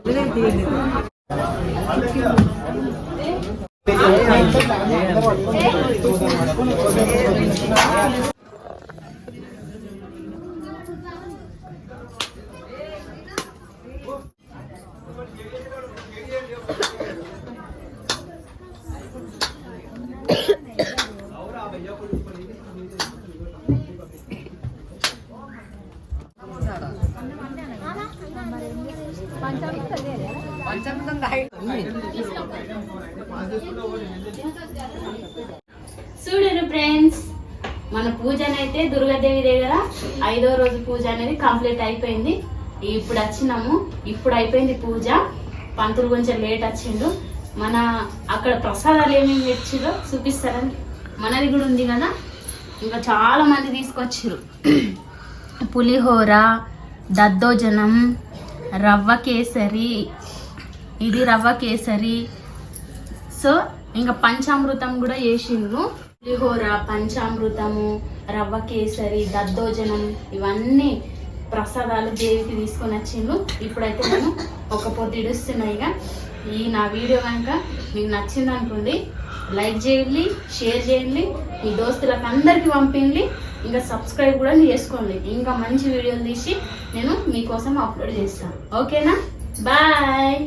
చూడండి ఫ్రెండ్స్, మన పూజ అయితే దుర్గాదేవి దగ్గర 5వ రోజు పూజ అనేది కంప్లీట్ అయిపోయింది. ఇప్పుడు వచ్చినాము, ఇప్పుడు అయిపోయింది పూజ. పంతులు కొంచెం లేట్ వచ్చిండు. మన అక్కడ ప్రసాదాలు ఏమేమి తెచ్చిరో చూపిస్తారని మనది కూడా ఉంది కదా. ఇంకా చాలా మంది తీసుకొచ్చిరు. పులిహోర, దద్దోజనం, రవ్వ కేసరి, ఇది రవ్వ కేసరి. సో ఇంకా పంచామృతం కూడా చేసిండ్రు. పులిహోర, పంచామృతము, రవ్వ కేసరి, దద్దోజనం ఇవన్నీ ప్రసాదాలు దేవికి తీసుకొని వచ్చిండ్రు. ఇప్పుడైతే నేను ఒక పొద్దు ఇడుస్తున్నాయిగా. ఈ నా వీడియో కనుక మీకు నచ్చింది అనుకోండి, లైక్ చేయండి, షేర్ చేయండి, మీ దోస్తులకు అందరికీ పంపిండి. ఇంకా సబ్స్క్రైబ్ కూడా చేసుకోండి. ఇంకా మంచి వీడియోలు తీసి నేను మీకోసం అప్లోడ్ చేస్తాను. ఓకేనా? బాయ్.